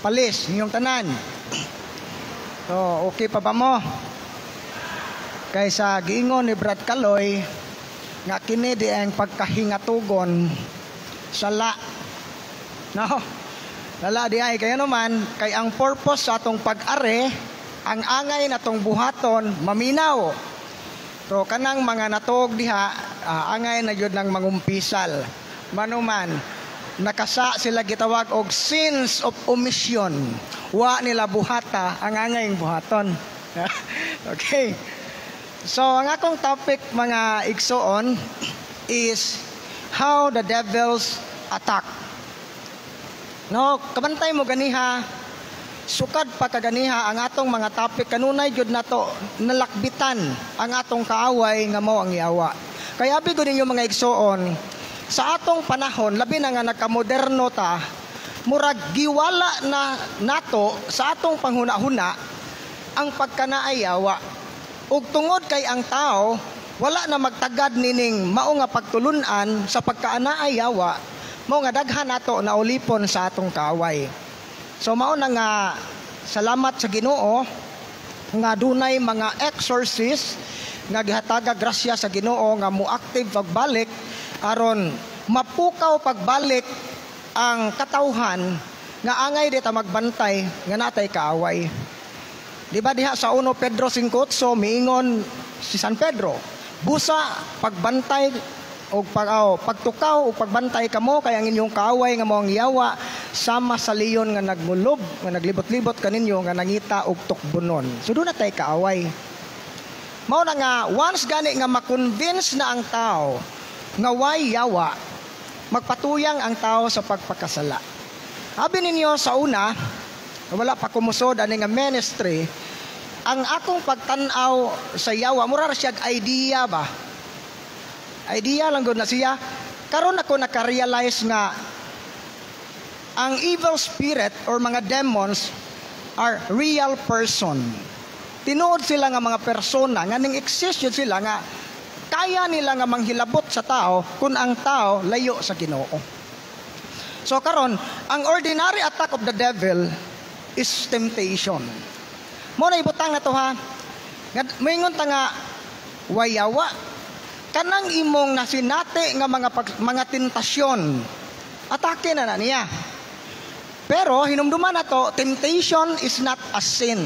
palis ninyong tanan. So, okay pa ba mo? Kaysa giingon ni Brad Kaloy nga kini di ang pagkahingatugon sala. No? Lala di ay kaya naman kay ang purpose sa atong pag-are, ang angay natong buhaton maminaw. So kanang mga natog diha angay na gyud nang mangumpisal. Manuman nakasa sila gitawag og sins of omission. Wa nila buhata ang angayng buhaton. Okay. So ang akong topic mga igsoon is how the devils attack. No, kabantay mo ganiha, sukad pa kaganiha ang atong mga topic kanunay jud nato nalakbitan ang atong kaaway nga mao ang yawa. Kaya abi gud ninyo mga igsoon, sa atong panahon labi na nga nagkamoderno ta, murag giwala na nato sa atong panghuna-huna ang pagkanaayawa. Ug tungod kay ang tao wala na magtagad nining mao nga pagtulunan sa pagkaanaayawa, mao nga daghan nato na ulipon sa atong kaaway. So mao na nga salamat sa Ginoo nga dunay mga exorcist nga gihataga grasya sa Ginoo nga mo-active pagbalik aron mapukaw pagbalik ang katawhan nga angay dita magbantay nga natay kaaway. Di ba diha sa 1 Pedro 5:8 miingon si San Pedro, busa pagbantay o pagtukaw o pagbantay kamo kay ang inyong kaaway nga mao ang yawa sama sa leon nga nagmulob nga naglibot-libot kaninyo nga nangita og tukbunon. So doon na tay kaaway. Mao na nga once gani nga makonvince na ang tao nga way yawa, magpatuyang ang tao sa pagpakasala. Abi ninyo sa una, wala pa kumusod ani nga ministry, ang akong pagtan-aw sa yawa mura ra siya idea ba? Idea lang gud na siya. Karon ako naka-realize nga ang evil spirit or mga demons are real person. Tinuod sila nga mga persona nga ning exist yun sila nga kaya nila nga manghilabot sa tao kung ang tao layo sa Ginoo. So karon, ang ordinary attack of the devil is temptation. Mo na ibutang na to ha. Moingon ta nga wayawa kanang imong nasinati nga mga tentasyon, atake na niya. Pero hinumduman na to, temptation is not a sin.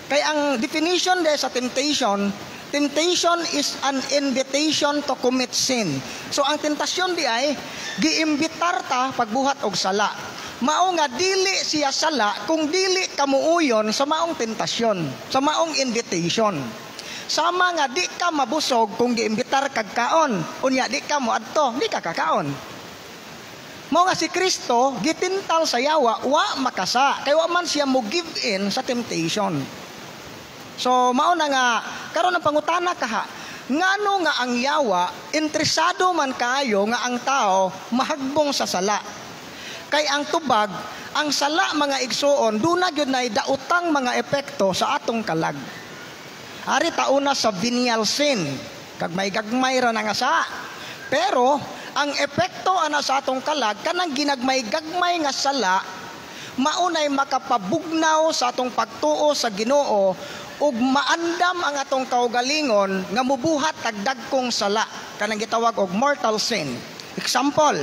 Kaya ang definition de sa temptation is an invitation to commit sin. So ang tentasyon di ay giimbitar ta pagbuhat og sala. Mao nga dili siya sala kung dili kamuuyon sa maong tentasyon, sa maong invitation. Sama nga di ka mabusog kung giimbitar kag kaon, unya di ka moadto, di ka kakaon. Mao nga si Kristo gitintal sa yawa, wa makasa, kay wa man siya mo give in sa temptation. So mao na nga karon ang pangutana kaha, ngano nga ang yawa interesado man kaayo nga ang tao mahagbong sa sala. Kay ang tubag, ang sala mga igsoon, duna gyud nay daotang mga epekto sa atong kalag. Ari tauna sa venial sin, gagmay-gagmay ra na nga sa. Pero ang epekto ana sa atong kalag kanang ginagmay-gagmay nga sala maunay makapabugnaw sa atong pagtuo sa Ginoo ug maandam ang atong kaugalingon nga mubuhat kag dagkong sala kanang gitawag og mortal sin. Example,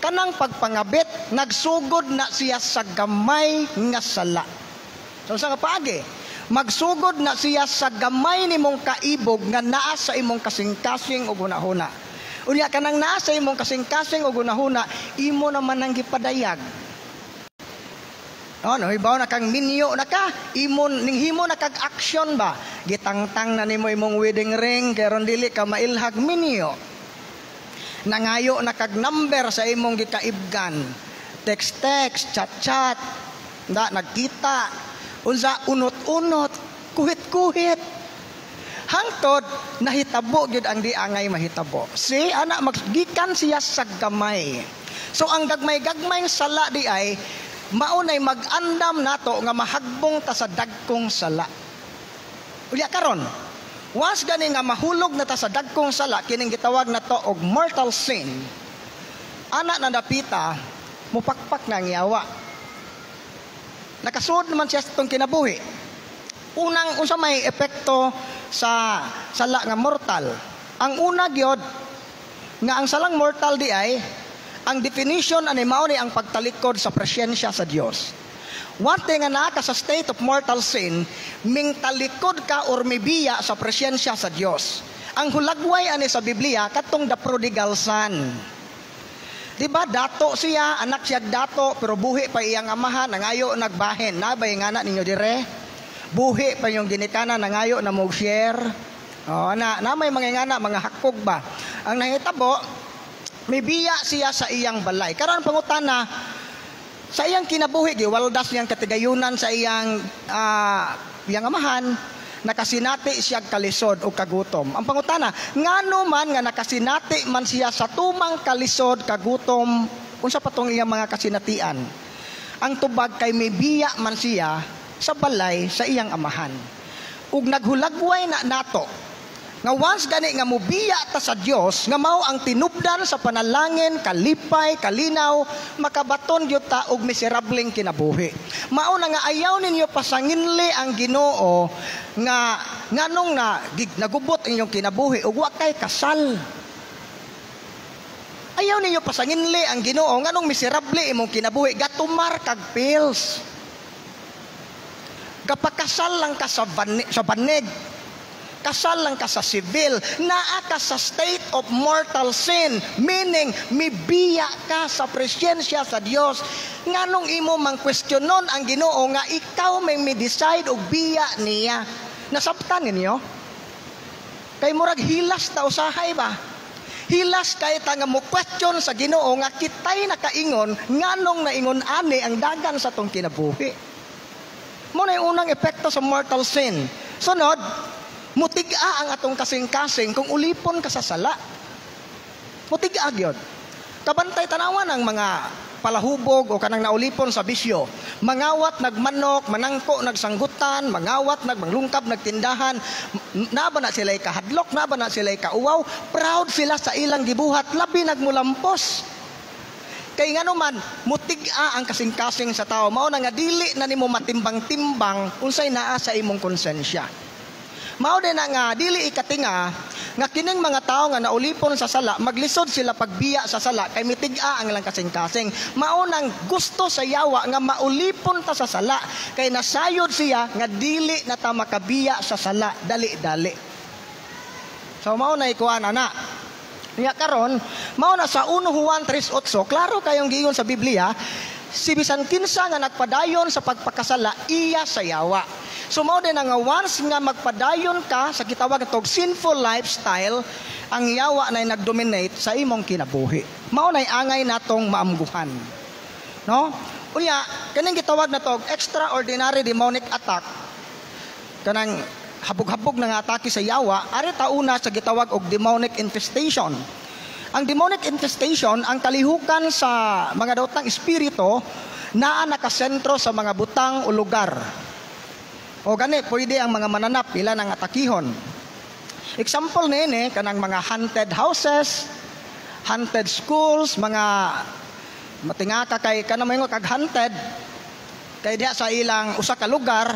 kanang pagpangabit nagsugod na siya sa gamay nga sala. So sa paagi magsugod na siya sa gamay nimong kaibog nga naa sa imong kasing-kasing ug hunahuna. Unya kanang naa sa imong kasing-kasing ug hunahuna, imo naman ang gipadayag. No, hibaw na kang minyo na ka, imo ning himo na kag action ba? Gitangtang na nimo imong wedding ring karon dili ka mailhag minyo. Nangayo na kag number sa imong gikaibgan. Text, chat, nagkita. Unsa unot-unot, kuhit-kuhit. Hangtod nahitabo gyud ang di angay mahitabo. Si ana maggikan siya sa gamay. So ang gagmay-gagmay sala di ay maunay mag-andam nato nga mahagbong ta sa dagkong sala. Unya karon, once gani nga mahulog na ta sa dagkong sala kining gitawag nato og mortal sin. Ana na dapita, mupakpak na ang yawa. Nakasuod naman siya sa itong kinabuhi. Unsa may epekto sa sala nga mortal. Ang una gyud nga ang salang mortal di ay ang definition ani mao ni ang pagtalikod sa presensya sa Dios. One thing nga naa ka sa state of mortal sin, mingtalikod ka or mibiya sa presensya sa Dios. Ang hulagway ani sa Biblia katong the prodigal son. Diba dato siya, anak siya dato, pero buhi pa iyang amahan, nangayo nagbahin. Nabay nga na ninyo dire? Buhi pa yung ginikana, nangayo na mag-share. Na may mga ngana, mga hakog ba? Ang nahitabo, may biya siya sa iyang balay. Karon pangutana, sa iyang kinabuhi, giwaldas niyang katigayunan sa iyang amahan, nakasinati siya kalisod o kagutom. Ang pangutana, ngano man nga nakasinati man siya sa tumang kalisod kagutom, unsa pa tong iyang mga kasinatian? Ang tubag kay may biya man siya sa balay sa iyang amahan. Ug naghulagway na nato nga once gani nga mubiya ta sa Dios nga mao ang tinubdan sa panalangin, kalipay, kalinaw, makabaton gyud ta og miserableng kinabuhi. Mao na nga ayaw ninyo pasanginli ang Ginoo nga nganong nagubot inyong kinabuhi ug wa kay kasal. Ayaw ninyo pasanginli ang Ginoo nganong miserable imong kinabuhi, gatumar kag pills. Kapakasal lang ka sa banig, kasal lang ka sa civil, naa ka sa state of mortal sin, meaning mibiya ka sa presensya sa Dios. Nganong imo mang questionon ang Ginoo nga ikaw may decide og biya niya. Nasabtan ninyo? Kay murag hilas ta usahay ba? Hilas kay ta nga mo question sa Ginoo nga kitay nakaingon nganong naingon ani ang dagan sa tong kinabuhi. Mo na yung unang epekto sa mortal sin. Sunod, mutiga ang atong kasing-kasing kung ulipon ka sa sala. Mutiga gyud. Kabantay tanawan ang mga palahubog o kanang naulipon sa bisyo. Mangawat nagmanok, manangko nagsanggutan, mangawat nagmanglungkab nagtindahan. Na ba na sila'y kahadlok, na ba na sila'y kauwaw, proud sila sa ilang gibuhat, labi nagmulampos. Kay nga naman, mutiga ang kasing-kasing sa tao. Mao na nga dili na nimo matimbang-timbang unsay naa sa imong konsensya. Mao din na nga dili ikatinga nga kining mga tao nga naulipon sa sala, maglisod sila pagbiya sa sala kay mitiga ang ilang kasing-kasing. Mao nang gusto sa yawa nga maulipon ta sa sala kay nasayod siya nga dili na ta makabiya sa sala dali-dali. So mao na ikuan ana. Nya karon mao na sa 1 Juan 3:8 klaro kayong giingon sa Biblia, si bisan kinsa nga nagpadayon sa pagpakasala iya sa yawa. So mao din nga once nga magpadayon ka sa gitawag natog sinful lifestyle, ang yawa na nagdominate sa imong kinabuhi. Mao nay angay natong maamguhan. No? Unya kaning gitawag natog extraordinary demonic attack, kanang habog-habog na nga atake sa yawa, ari ta una sa gitawag og demonic infestation. Ang demonic infestation ang kalihukan sa mga daotang espiritu naa nakasentro sa mga butang o lugar. O gani pwede ang mga mananap ila nang atakihon. Example nini kanang mga haunted houses, haunted schools, mga matingaka kay kanang mga kag haunted kay diha sa ilang usa ka lugar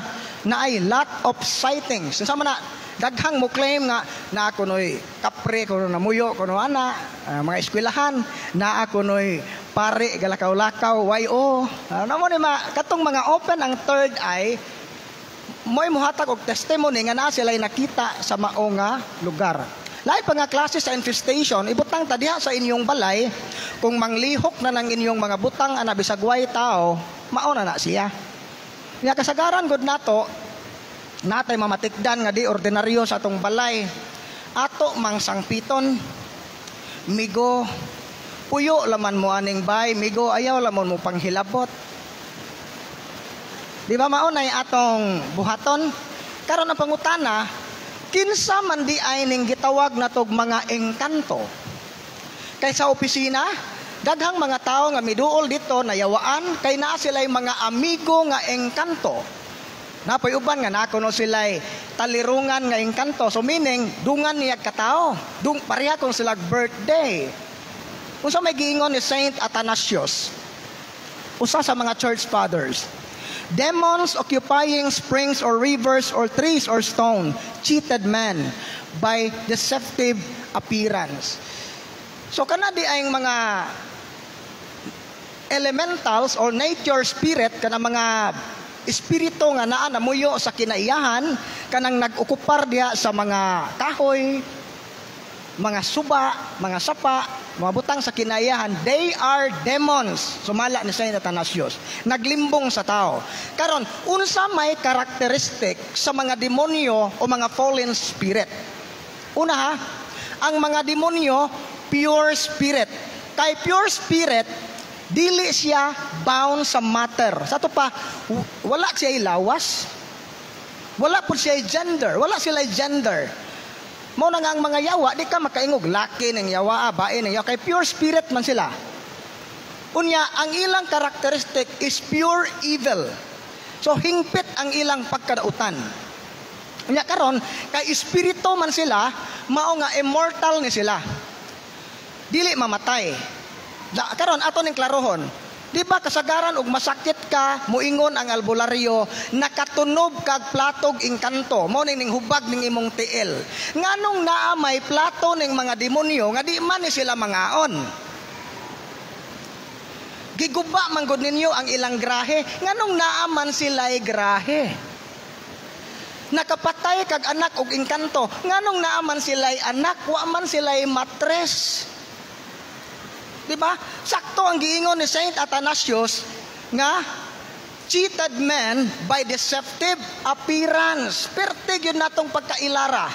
na ay lot of sightings. Sama na daghang mo claim nga na ako noy kapre kuno namuyo kuno ana mga eskwelahan na ako noy pare galakaw-lakaw YO. Namo ni katong mga open ang third eye mo'y muhatag og testimony nga naa sila nakita sa mao nga lugar. Lahi pa nga klase sa infestation, ibutang ta diha sa inyong balay kung manglihok na ng inyong mga butang ana bisag way tao, mao na siya. Nya kasagaran gud nato natay mamatikdan nga di ordinaryo sa atong balay. Ato mang sangpiton, migo, puyo laman mo aning bay, migo ayaw lamon mo panghilabot. Di ba maunay atong buhaton? Karon ang pangutana, kinsa man di ay ning gitawag natog mga engkanto. Kay sa opisina, daghang mga tao nga miduol dito nayawaan kay naa sila'y mga amigo nga engkanto. Napoy uban nga nakuno sila'y talirungan nga engkanto. So meaning dungan niya katao. Pareha kung sila birthday. Unsa may giingon ni Saint Athanasius, usa sa mga church fathers. Demons occupying springs or rivers or trees or stone cheated man by deceptive appearance. So kana di ay mga elementals or nature spirit, kana mga espiritu nga naa namuyo sa kinaiyahan, kanang nag-okupar diha sa mga kahoy, mga suba, mga sapa, mga butang sa kinaiyahan, they are demons. Sumala ni Saint Athanasius. Naglimbong sa tao. Karon, unsa may karakteristik sa mga demonyo o mga fallen spirit? Una ha, ang mga demonyo, pure spirit. Kay pure spirit, dili siya bound sa matter. Sa to pa, wala siya ilawas. Wala po siya gender. Wala sila gender. Mo na nga ang mga yawa, di ka makaingog. Laki ng yawa, bae ng yawa. Kay pure spirit man sila. Unya, ang ilang karakteristik is pure evil. So, hingpit ang ilang pagkadautan. Unya karon, kay espiritu man sila, mao nga immortal ni sila. Dili mamatay. Karon ato ning klarohon. Di ba kasagaran og masakit ka, muingon ang albularyo, nakatunob kag platog inkanto, mo ning hubag ning imong tiil. Nganong naa may plato ning mga demonyo nga di man ni sila mangaon. Giguba man gud ninyo ang ilang grahe, nganong naa man sila'y grahe. Nakapatay kag anak og inkanto, nganong naa man sila'y anak, wa man sila'y matres. Diba? Sakto ang giingon ni Saint Athanasius nga cheated men by deceptive appearance. Perte yun natong pagkailara.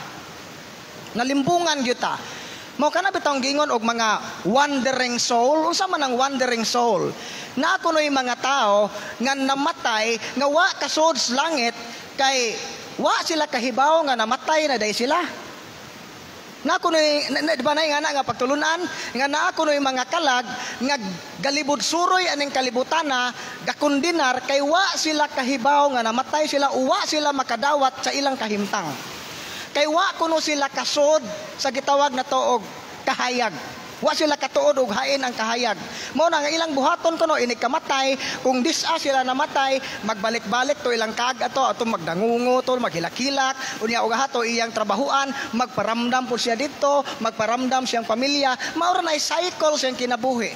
Nalimbungan yun ta. Mao kana bitong giingon og mga wandering soul. Unsa man ang wandering soul? Na kunoy mga tao nga namatay nga wa kasud sa langit kay wa sila kahibaw nga namatay na day sila. Na kunoy di ba nay nga pagtulunan nga naa kunoy mga kalag nga galibod suroy aning kalibutana gakundinar kay wa sila kahibaw nga namatay sila, uwa sila makadawat sa ilang kahimtang. Kay wa kuno sila kasod sa gitawag na to og kahayag. Wa sila katuod og hain ang kahayag. Mao na nga ilang buhaton kuno ini kamatay, kung disa sila namatay, magbalik-balik to ilang ato magdangungo to, maghilak-hilak, unya og hato iyang trabahuan, magparamdam po siya dito, magparamdam siyang pamilya, mao na cycle siyang kinabuhi.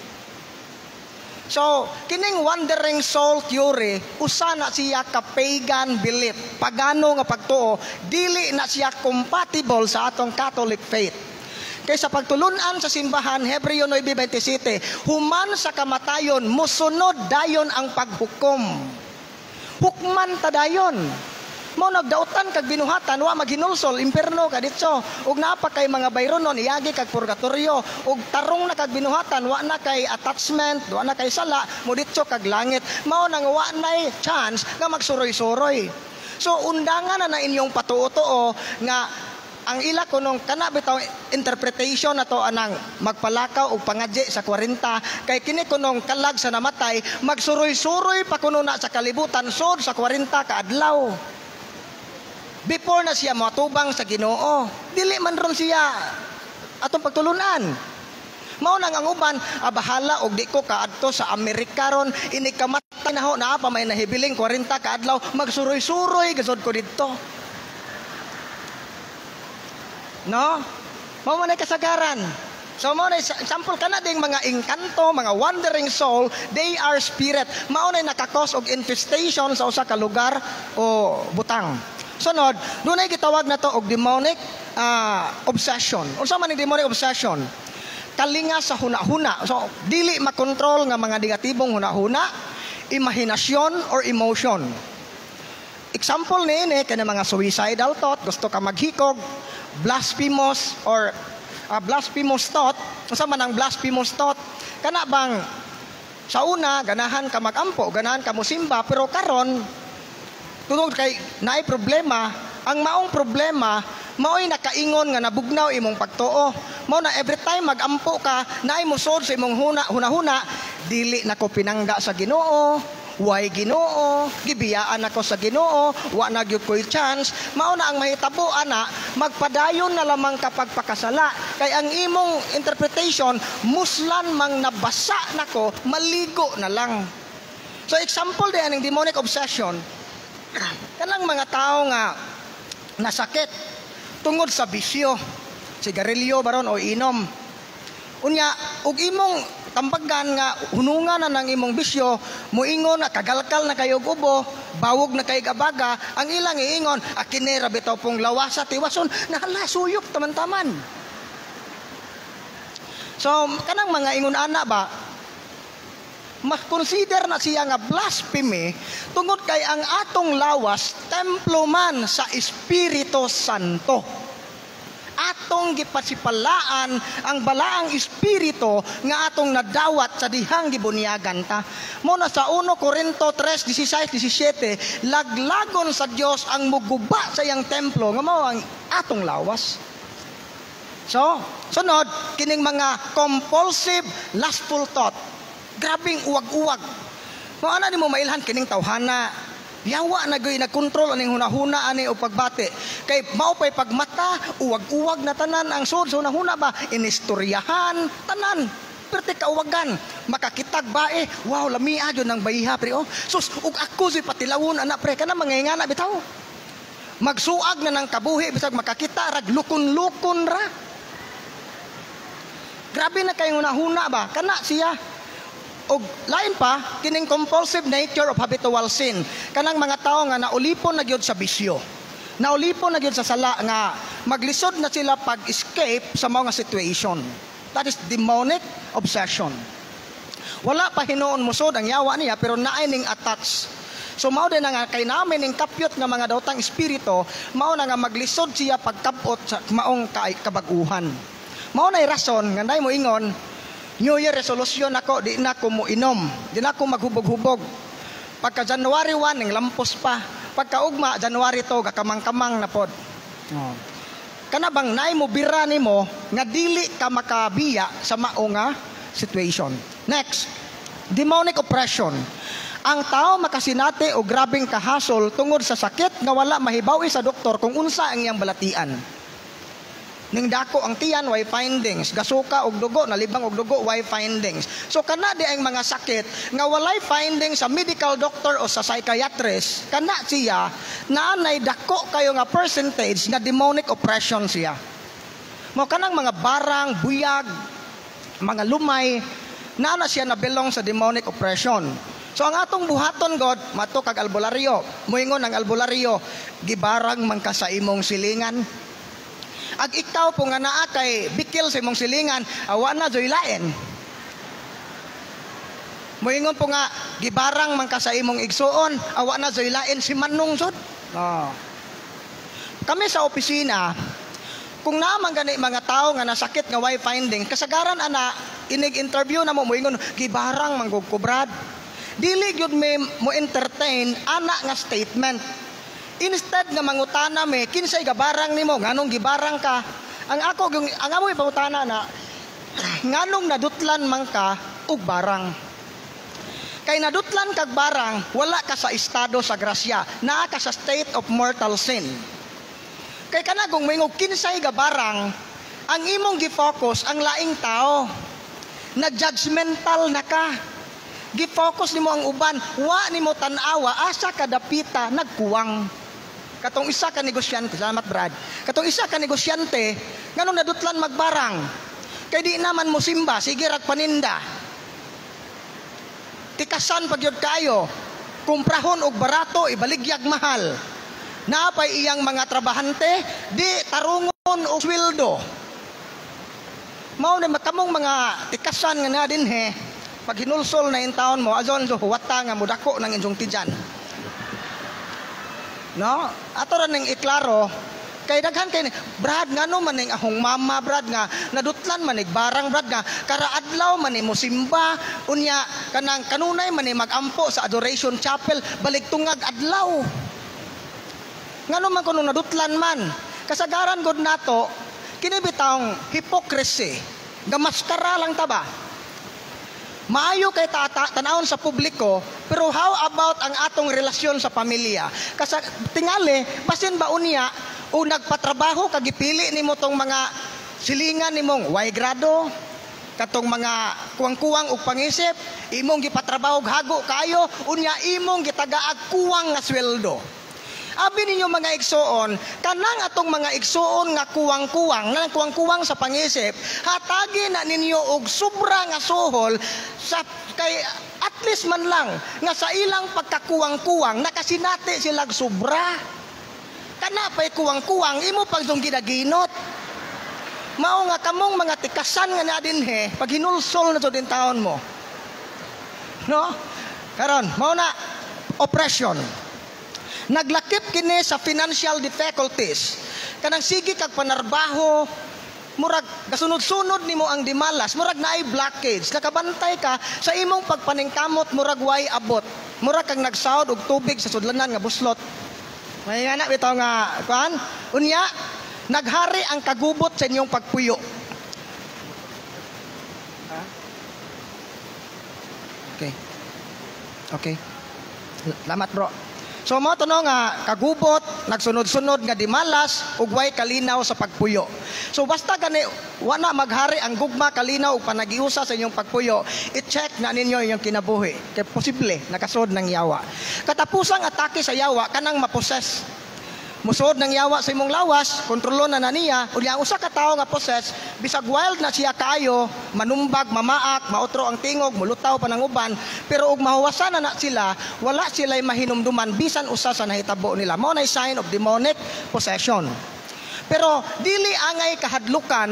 So, kining wandering soul theory, usa na siya ka pagan belief, pagano nga pagtuo, dili na siya compatible sa atong Catholic faith. Kaysa pagtulunan sa simbahan, Hebreo 9:27, human sa kamatayon, musunod dayon ang paghukom. Hukman ta dayon. Mo nagdautan kag binuhatan, wa maghinulsol, imperno ka ditso. Ug naapa kay mga bayronon, iyagi kag purgatorio. Ug tarong na kag binuhatan, wa na kay attachment, wa na kay sala, mo ditso kag langit. Mao nang wa nay chance nga magsuroy-suroy. So undangan na inyong patuo-tuo nga ang ila kunong kana bitaw interpretation nato anang magpalakaw og pangadye sa 40 kay kini kunong kalag sa namatay magsuroy-suroy pa kuno na sa kalibutan sud sa 40 ka adlaw. Before na siya matubang sa Ginoo, dili man ron siya atong pagtulunan. Mao nang ang uban, bahala og di ko kaadto sa Amerika ron, ini kamatay na ho na pa may nahibiling 40 ka adlaw, magsuroy-suroy gasod ko didto. No? Mao man ay kasagaran. So mao na example kana ding mga engkanto, mga wandering soul, they are spirit. Mao na nakakos og infestation sa usa ka lugar o butang. Sunod, dunay gitawag na to og demonic obsession. Unsa man ang demonic obsession? Kalinga sa huna-huna. So dili makontrol nga mga negatibong huna-huna, imahinasyon or emotion. Example ni kana mga suicidal thought, gusto ka maghikog, blasphemous or blasphemous thought. Unsa man ang blasphemous thought? Kana bang sa una ganahan ka magampo, ganahan ka mosimba, pero karon tungod kay naay problema, ang maong problema mao'y nakaingon nga nabugnaw imong pagtuo. Mao na every time magampo ka, naay musod sa imong huna-huna, dili nako pinangga sa Ginoo. Why Ginoo? Gibiyaan ako sa Ginoo, wa na gyud ko'y chance. Mao na ang mahitabo ana, magpadayon na lamang kapag pakasala. Kay ang imong interpretation, muslan mang nabasa nako, maligo na lang. So example din ng demonic obsession, kanang mga tao nga nasakit tungod sa bisyo, sigarilyo baron o inom. Unya, ug imong tambagan nga hunungan na ng imong bisyo, muingon na kagalkal na kayo ubo, bawog na kay gabaga, ang ilang iingon, akinera bitaw pong lawasa tiwason, nahala suyop taman-taman. So, kanang mga ingon ana ba, mas consider na siya nga blasphemy tungod kay ang atong lawas templo man sa Espiritu Santo. Atong gipasipalaan ang balaang espiritu nga atong nadawat sa dihang gibunyagan ta. Muna sa 1 Corinto 3:16-17, laglagon sa Dios ang muguba sa iyang templo nga mao ang atong lawas. So, sunod kining mga compulsive lustful thought. Grabing uwag-uwag. Mo ana nimo mailhan kining tawhana. Yawa na gay nagkontrol aning hunahuna ani o pagbati. Kay mao pay pagmata, uwag-uwag na tanan ang sud so nahuna ba inistoryahan tanan. Perti kauwagan, makakitag bae, wow lamia jud nang bayiha pre oh. Sus ug ako si patilawon ana pre kana mangingana bitaw. Magsuag na ng kabuhi bisag makakita rag lukon-lukon ra. Grabe na kay hunahuna ba kana siya. Og lain pa kining compulsive nature of habitual sin, kanang mga tao nga naulipon na gyud sa bisyo, naulipon na gyud sa sala nga maglisod na sila pag-escape sa mga situation. That is demonic obsession. Wala pa hinuon musod ang yawa niya pero naay ning attach. So mao din nga kay namin ning kapyot nga mga daotang espiritu, mao na nga maglisod siya pagkabot sa maong kabaguhan. Mao nay rason nga nay mo ingon New Year resolution ako, di na ko mo inom, di na ko maghubog-hubog. Pagka January 1, ning lampos pa. Pagka ugma, January 2, kakamang-kamang na pod. Oh. Kana bang nay mo bira nimo nga dili ka makabiya sa mao nga situation. Next, demonic oppression. Ang tao makasinati o grabing kahasol tungod sa sakit nga wala mahibawi sa doktor kung unsa ang iyang balatian. Ning dako ang tiyan, why findings. Gasuka og dugo, nalibang og dugo, why findings. So kana di ang mga sakit nga walay findings sa medical doctor o sa psychiatrist, kana siya naanay dako kayo nga percentage nga demonic oppression siya. Mo kanang mga barang, buyag, mga lumay, naana siya na belong sa demonic oppression. So ang atong buhaton God, mato kag albularyo. Moingon ang albularyo, gibarang man ka sa imong silingan. Ag ikaw po nga naa kay bikil sa imong silingan, awa na joy lain. Moingon po nga gibarang man ka sa imong igsuon, awa na joy lain si manong sud. Oh. Kami sa opisina, kung naman gani mga tao nga nasakit nga why finding, kasagaran ana inig interview na mo moingon gibarang manggugkubrad. Dili gyud mo entertain ana nga statement. Instead nga mangutana me kinsay gabarang nimo nganong gibarang ka, ang amoy pangutana na nganong nadutlan man ka og barang. Kay nadutlan kag barang wala ka sa estado sa grasya, naa ka sa state of mortal sin. Kay kana kung mingog kinsay gabarang, ang imong gi-focus ang laing tao, nag-judgmental na ka. Gi-focus nimo ang uban, wa nimo tan-awa asa kadapita nagkuwang. Katong isa ka negosyante, salamat Brad. Katong isa ka negosyante, nganong nadutlan magbarang. Kay di naman mo simba, sige rag paninda. Tikasan pagyud kayo, kumprahon og barato, ibaligyag mahal. Naapay iyang mga trabahante, di tarungon og sweldo. Mao na makamong mga tikasan nga na din he. Pag hinulsol na in taon mo, azon so huwata nga mudako ng inyong tidyan. No? Ato ra ning iklaro kay daghan kay Brad ngano man ning ahong mama Brad nga nadutlan man ning barang Brad nga karaadlaw man ni mosimba unya kanang kanunay man ni magampo sa adoration chapel baligtungag adlaw. Ngano man kuno nadutlan man kasagaran gud nato kini bitawng hypocrisy. Gamaskara lang ta ba? Maayo kay tanawon sa publiko, pero how about ang atong relasyon sa pamilya? Kasi tingali, basin ba unya o nagpatrabaho kagipili nimo tong mga silingan nimong Y grado, katong mga kuwang-kuwang ug pangisip, imong gipatrabaho og hago kayo, unya imong gitagaag kuwang nga sweldo. Abi ninyo mga igsoon, kanang atong mga igsoon nga kuwang-kuwang sa pangisip, hatagi na ninyo og sobra nga suhol sa kay at least man lang nga sa ilang pagkakuwang-kuwang nakasinati silang sobra. Kana pa'y kuwang-kuwang imo pag ginaginot. Mao nga kamong mga tikasan nga na dinhe pag hinulsol na to din taon mo. No? Karon, mao na oppression. Naglakip kini sa financial difficulties. Kanang sige kag panarbaho, murag gasunod-sunod nimo ang dimalas, murag naay blockage. Nakabantay ka sa imong pagpaningkamot, murag way abot. Murag kang nagsahod og tubig sa sudlanan nga buslot. May anak bitaw nga kuan, unya naghari ang kagubot sa inyong pagpuyo. Okay. Salamat bro. So mo to no nga kagubot, nagsunod-sunod nga dimalas ug way kalinaw sa pagpuyo. So basta gani wala maghari ang gugma, kalinaw ug panagiusa sa inyong pagpuyo, i-check na ninyo inyong kinabuhi. Kay posible nakasod ng yawa. Katapusang atake sa yawa kanang maposes. Musod ng yawa sa imong lawas, kontrolo na niya, unya usa ka tawo nga poses, bisag wild na siya kayo, manumbag, mamaak, mautro ang tingog, mulutaw pa ng uban, pero ug mahuwasan na sila, wala sila'y mahinumduman bisan usa sa nahitabo nila. Mao nay sign of demonic possession. Pero dili angay kahadlukan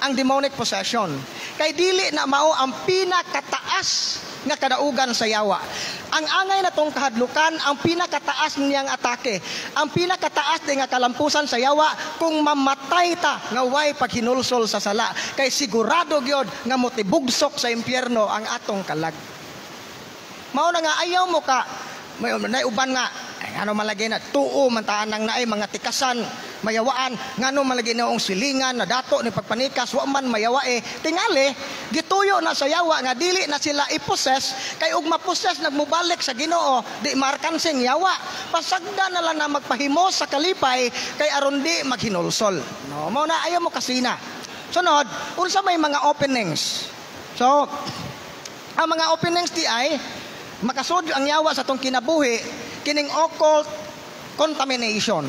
ang demonic possession. Kay dili na mao ang pinakataas nga kadaugan sa yawa. Ang angay na tong kahadlukan, ang pinakataas niyang atake, ang pinakataas din nga kalampusan sa yawa, kung mamatay ta nga way paghinulsol sa sala, kay sigurado gyud nga motibugsok sa impyerno ang atong kalag. Mao na nga ayaw mo ka, may uban nga, ano malagay na, tuo man taan nang naay mga tikasan, mayawaan, ngano malagay na ong silingan, na dato ni pagpanikas, wa man mayawae, tingali, gituyo na sa yawa, nga dili na sila iposes, kay ug maposes, nagmubalik sa Ginoo, di markansing yawa, pasagda na lang na magpahimo sa kalipay, kay aron di maghinulsol. No, mo na, ayaw mo kasina. Sunod, unsa may mga openings. So, ang mga openings di ay, makasod ang yawa sa tong kinabuhi, kining occult contamination.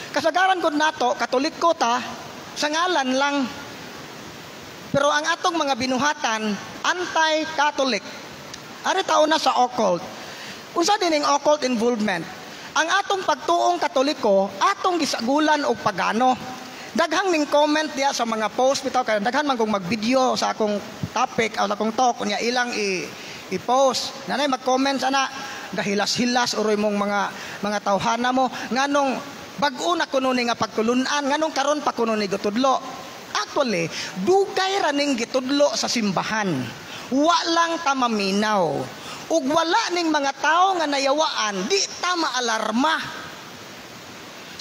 Kasagaran gud nato, Katoliko ta, sa ngalan lang. Pero ang atong mga binuhatan, anti-Catholic. Ari tao na sa occult. Unsa dining occult involvement? Ang atong pagtuong Katoliko, atong gisagulan og pagano. Daghang ning comment diya sa mga post bitaw, kay daghan man kong mag-video sa akong topic o sa akong talk, unya ilang i-post. Nanay mag-comment sana, gahilas-hilas uroy mong mga tawhana mo, nganong bag-o na kuno ni nga pagtulunan, nganong karon pa kuno ni gitudlo. Actually, dugay raning gitudlo sa simbahan. Wa lang ta maminaw. Ug wala ning mga tao nga nayawaan, di ta maalarma.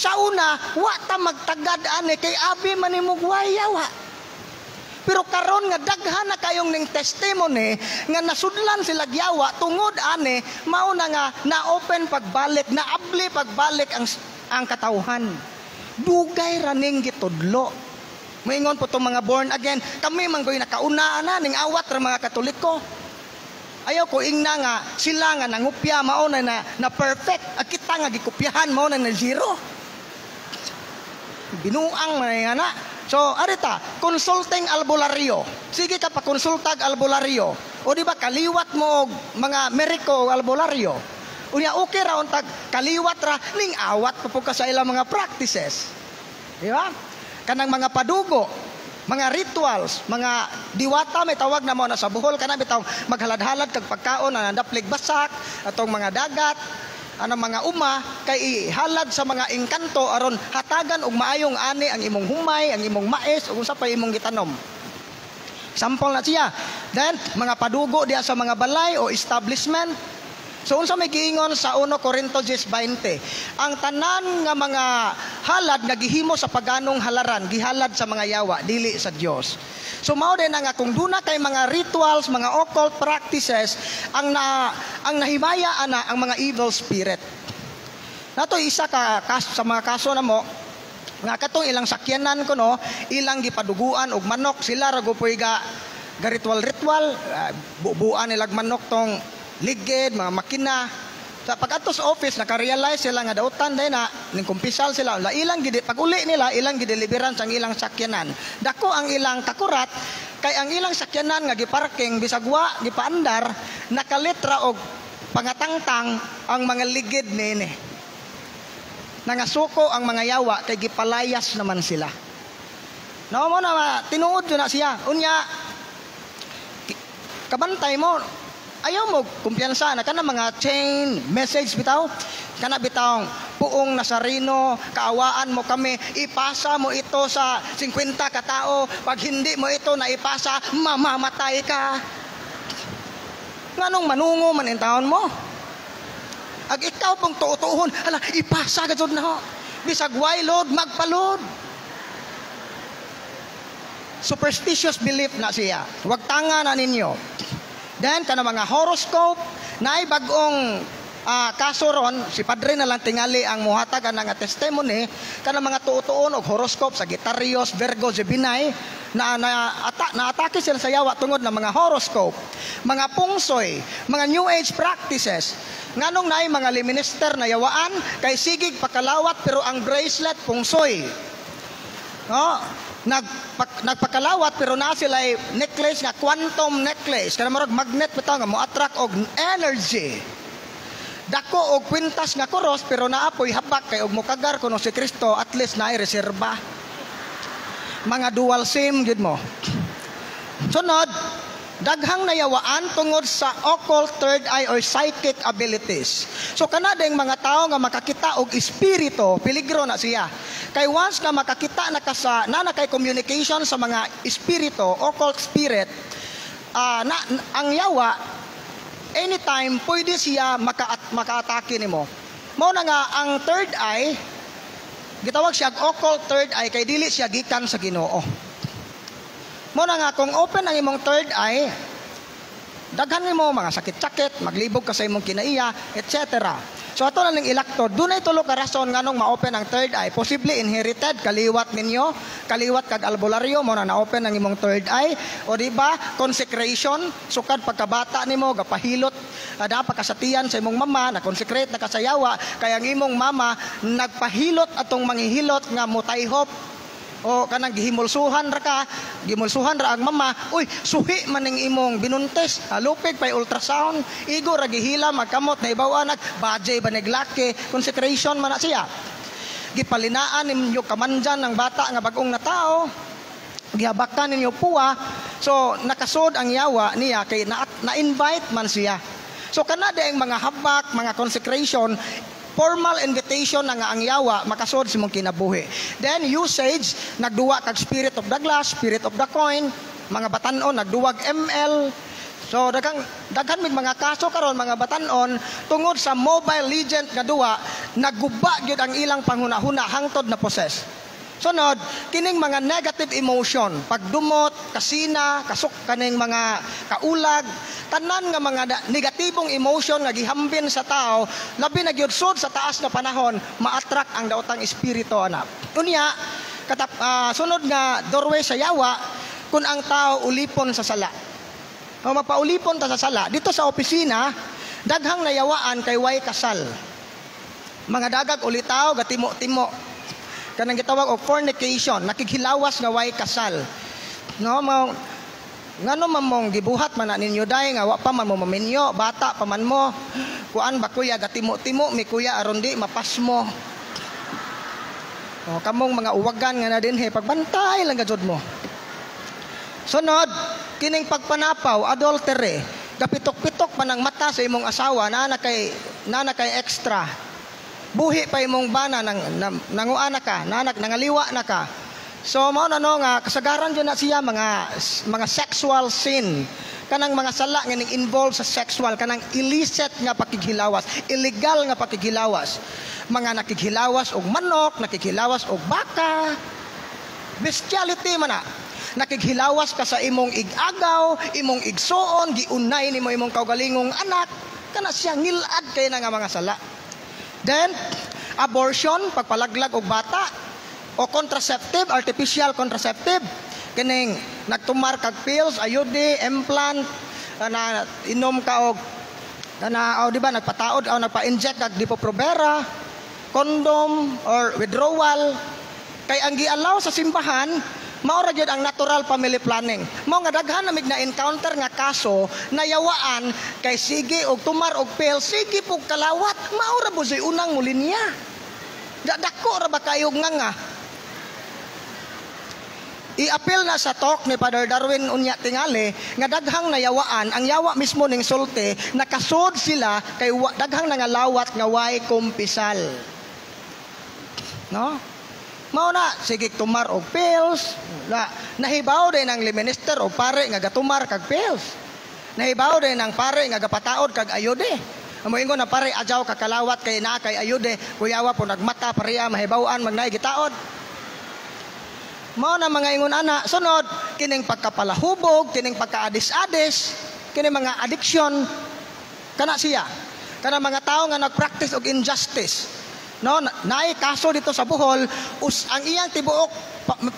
Sa una, wa ta magtagad ani kay abi man nimong yawa. Pero karon nga daghan na kayong ning testimony nga nasudlan sila yawa tungod ani, mao na nga na-open pagbalik, naabli pagbalik ang katawhan. Dugay raning gitudlo. Moingon po itong mga born again, kami manggoy nakauna na ning awat ra mga Katoliko. Ayaw ko ingna nga sila nga nangupya, mao na perfect. At kita nga gikopyahan, mao na zero. Binuang man na. So, arita, consulting albularyo. Sige ka pa konsultag albularyo. O di ba kaliwat mo mga meriko albularyo. Unya okay ra untag kaliwat ra ning awat pa po ka sa ilang mga practices. Di ba? Kanang mga padugo, mga rituals, mga diwata may tawag na mo na sa buhol kana bitaw maghalad-halad kag pagkaon na daplig basak atong mga dagat. Ano mga uma kay ihalad sa mga engkanto aron hatagan og maayong ani ang imong humay, ang imong mais ug usa pa imong gitanom. Sample na siya. Then mga padugo diya sa mga balay o establishment. So unsa may giingon sa 1 Corinto 10:20, ang tanan nga mga halad nga gihimo sa paganong halaran, gihalad sa mga yawa, dili sa Dios. So mao din nga kung duna kay mga rituals, mga occult practices ang nahimaya ana ang mga evil spirit. Nato isa ka sa mga kaso namo nga katong ilang sakyanan kuno, ilang gipaduguan og manok, sila ra gyud ritual, buuan nilag manok tong ligid, mga makina. Sa pag-ato sa office, naka-realize sila nga dautan dahil na, ning kumpisal sila, pag uli nila, ilang gideliveran sa ilang sakyanan. Dako ang ilang kakurat, kay ang ilang sakyanan nga giparking, bisagwa, gipaandar, nakalitra og pangatangtang ang mga ligid nini. Nangasuko ang mga yawa, kay gipalayas naman sila. No mo na, tinuod yun na siya. Unya, kabantay mo, ayaw mo kumpiyansa na kana mga chain message bitaw, kana bitaw puong Nazareno, kaawaan mo kami, ipasa mo ito sa 50 katao, pag hindi mo ito na ipasa, mamamatay ka. Nganong manungo man in taon mo? Ag ikaw pong tuutuhon, hala, ipasa gajud na ho. Bisag waylod, magpalod. Superstitious belief na siya. Huwag tanga na ninyo. Then, kana mga horoscope, na bagong kaso ron, si Padre na lang tingali ang muhatagan ng testimony, kana mga tuutuon o horoscope, Sagittarius, Virgo, Gemini, na-atake sila sa yawa tungod ng mga horoscope, mga pungsoy, mga New Age practices. Nganong naay mga liminister na yawaan, kay sigig pakalawat, pero ang bracelet, pungsoy. No? Nagpakalawat pero na sila ay necklace nga quantum necklace kana marag magnet bitaw nga mo attract og energy. Dako og kwintas nga cross pero naapoy habak kay og mokagar kuno si Kristo at least naay reserba. Mga dual SIM gid mo. Sunod, daghang nayawaan tungod sa occult third eye or psychic abilities. So kana ding mga tao nga makakita og espiritu, peligro na siya. Kay once nga makakita na na kay communication sa mga espiritu, occult spirit, ang yawa anytime pwede siya makaatake nimo. Mao na nga ang third eye, gitawag siya occult third eye kay dili siya gikan sa Ginoo. Mo na nga kung open ang imong third eye, daghan nimo mga sakit-sakit, maglibog ka sa imong kinaiya, etc. So ato na ning ilakto, dunay tulo ka rason nganong ma-open ang third eye. Possibly inherited, kaliwat ninyo, kaliwat kag albularyo mo na na-open ang imong third eye. O di ba, consecration, sukad pagkabata nimo gapahilot ada pakasatiyan sa imong mama, na consecrate na kasayawa, kay ang imong mama nagpahilot atong manghihilot nga mutayhop. O kanang gihimulsuhan ra ang mama, uy, suhi man ning imong binuntes, lupig pay ultrasound, igo ra gihila magkamot na ibaw anak, bajay ba neglaki, consecration man na siya. Gipalinaan ninyo kamandyan ng bata nga bagong na tao, gihabakan ninyo puwa, so nakasod ang yawa niya kay na-invite man siya. So kanada ang mga habak, mga consecration, formal invitation na nga ang yawa makasod sa mong kinabuhi. Then usage, nagduwa kag spirit of the glass, spirit of the coin, mga batanon nagduwag ML. So daghan mig mga kaso karon mga batanon tungod sa Mobile Legend nga duwa, nagguba gyud ang ilang panghunahuna hangtod na possess. Sunod, kining mga negative emotion, pagdumot, kasina, kasuk kaning mga kaulag, tanan nga mga negatibong emotion nga gihambin sa tao, labi na gyud sud sa taas na panahon, ma-attract ang daotang espiritu ana. Unya, sunod nga doorway sa yawa, kun ang tao ulipon sa sala. O mapaulipon ta sa sala, dito sa opisina, daghang nayawaan kay way kasal. Mga dagag ulitaw, gatimo-timo. Kanang gitawag og fornication, nakighilawas nga way kasal. No, ngano man mong gibuhat man na ninyo day nga wa pa man mo maminyo, bata pa man mo. Kuan ba kuya gatimo-timo mi kuya aron di mapas mo. O kamong mga uwagan nga na dinhi pagbantay lang gajud mo. Sunod, kining pagpanapaw, adultery, gapitok-pitok man ang mata sa imong asawa na kay extra. Buhi pa imong bana nanguana ka, nangaliwa na ka. So mao na no nga kasagaran jud na siya mga sexual sin. Kanang mga sala nga ning-involve sa sexual, kanang illicit nga pakighilawas, illegal nga pakighilawas. Mga nakighilawas og manok, nakighilawas og baka. Bestiality man na. Nakighilawas ka sa imong igagaw, imong igsuon, giunay nimo imong kaugalingong anak, kana siya ngilad kay na nga mga sala. Then, abortion, pagpalaglag og bata, o contraceptive, artificial contraceptive, kining nagtumar kag pills, ayude, implant, na inom ka og di ba nagpataod o nagpa-inject kag Depo-Provera, condom or withdrawal, kay ang gialaw sa simbahan mao ra gyud ang natural family planning. Mao nga daghan namig na encounter nga kaso nayawaan kay sige og tumar og pills, sige pug kalawat, mao ra busoy unang mulinya. Dako ra ba kayo nga. I-appeal na sa talk ni Father Darwin unya tingali nga daghang nayawaan ang yawa mismo ning sulti nakasud sila kay daghang nangalawat nga way kumpisal. No? Mao na sige tumar og pills, nahibaw din ang minister o pare nga gatumar kag pills. Nahibaw din ang pare nga gapataod kag ayude. Amoingon na pare adyaw kakalawat kay naa kay ayude, kuyawa po nagmata pareha mahibawan magnay gitaod. Mao na mga ingon ana, sunod kining pagkapalahubog, kining pagkaadis-adis, kining mga addiction kana siya. Kana mga tao nga nagpractice og injustice. No, naay kaso dito sa Bohol, ang iyang tibuok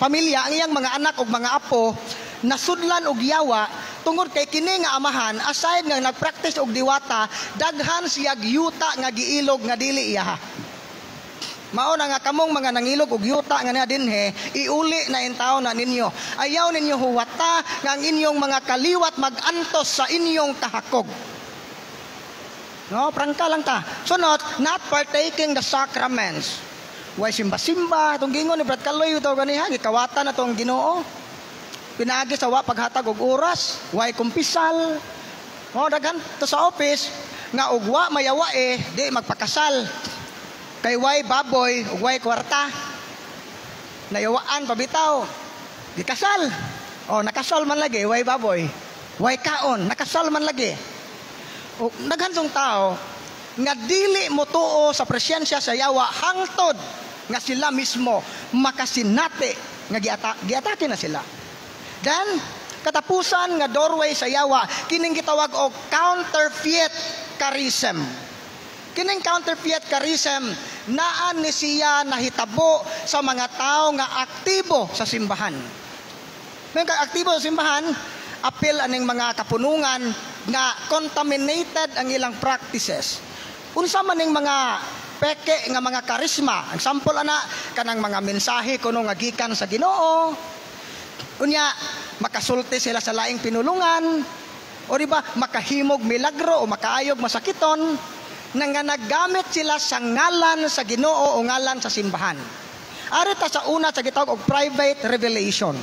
pamilya, ang iyang mga anak ug mga apo nasudlan og yawa tungod kay kini nga amahan aside nga nagpractice og diwata, daghan siya yuta nga giilog nga dili iyaha. Mao na nga kamong mga nangilog og yuta nga na dinhe, iuli na in taon na ninyo. Ayaw ninyo huwata nga ang inyong mga kaliwat magantos sa inyong kahakog. No, prangka lang ta. Sunod, not partaking the sacraments. Way simba-simba, itong gingon ni Brad Kaloy, ito ganiha, gikawatan na itong Ginoo. Pinagi sa wa paghatag og oras, way kumpisal. No, daghan to sa office, nga ugwa mayawa di magpakasal. Kay way baboy, ug way kwarta. Nayawaan pabitaw. Di kasal. O nakasal man lagi, way baboy. Way kaon, nakasal man lagi. O naghansong tao nga dili mo tuo sa presensya sa yawa hangtod nga sila mismo makasinati nga giatake na sila. Then katapusan nga doorway sa yawa kining gitawag og counterfeit charism. Kining counterfeit charism naan ni siya nahitabo sa mga tao nga aktibo sa simbahan. May aktibo sa simbahan, apil aning mga kapunungan nga contaminated ang ilang practices. Unsa man ning mga peke nga mga karisma, ang sample ana kanang mga mensahe kuno nga gikan sa Ginoo. Unya makasulti sila sa laing pinulungan o di ba makahimog milagro o makaayog masakiton nang nga naggamit sila sa ngalan sa Ginoo o ngalan sa simbahan. Ari ta sa una sa gitawag og private revelation.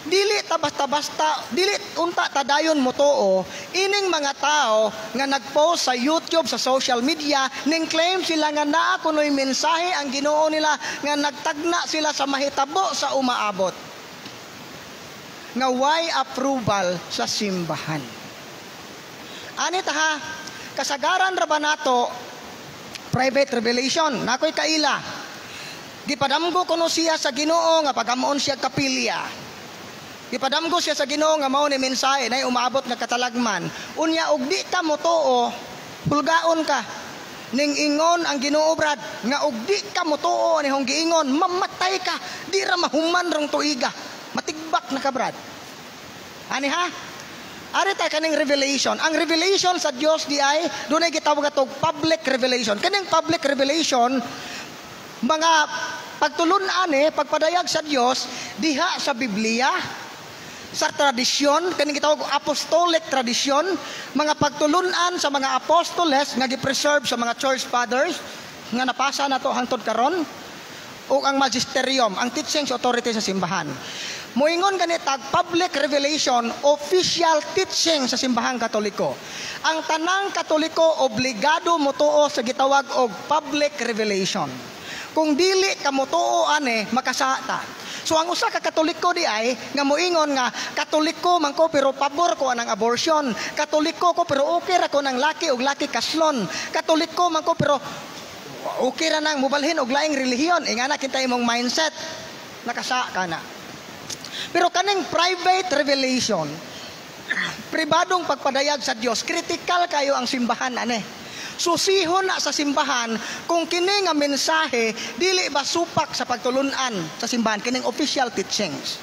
Dili ta basta-basta, dili unta tadayon mo tuo ining mga tao nga nagpost sa YouTube, sa social media, ning claim sila nga naa kunoy mensahe ang Ginoo nila nga nagtagna sila sa mahitabo sa umaabot. Nga way approval sa simbahan. Ani ta ha, kasagaran ra ba nato private revelation? Nakoy kaila. Gipadamgo kuno siya sa Ginoo nga pagamuon siya kapilya. Ipadamgo siya sa Ginoo nga mao ni mensahe nay umabot nga katalagman. Unya og di ta mo tuo, pulgaon ka. Ning ingon ang Ginoo brad nga og di ka mo tuo ni hong giingon, mamatay ka. Di ra mahuman rong tuiga. Matigbak na ka brad. Ani ha? Ari ta kaning revelation. Ang revelation sa Dios di ay dunay gitawag atog public revelation. Kaning public revelation mga pagtulun-an pagpadayag sa Dios diha sa Biblia, sa tradisyon, kaning gitawag apostolic tradisyon, mga pagtulunan sa mga apostoles nga gi-preserve sa mga church fathers nga napasa nato hangtod karon, o ang magisterium, ang teachings authority sa simbahan. Moingon ganitag public revelation, official teaching sa simbahang Katoliko. Ang tanang Katoliko obligado motuo sa gitawag og public revelation. Kung dili ka motuo makasata. So ang usa ka Katoliko di ay nga moingon nga Katoliko man ko pero pabor ko anang abortion. Katoliko ko pero okay ra ko nang laki og laki kaslon. Katoliko man ko pero okay ra nang mubalhin og laing relihiyon. Ingana kita imong mindset nakasa ka na. Pero kaning private revelation, pribadong pagpadayag sa Dios, critical kayo ang simbahan Susihon na sa simbahan kung kini nga mensahe dili ba supak sa pagtulunan sa simbahan kining official teachings.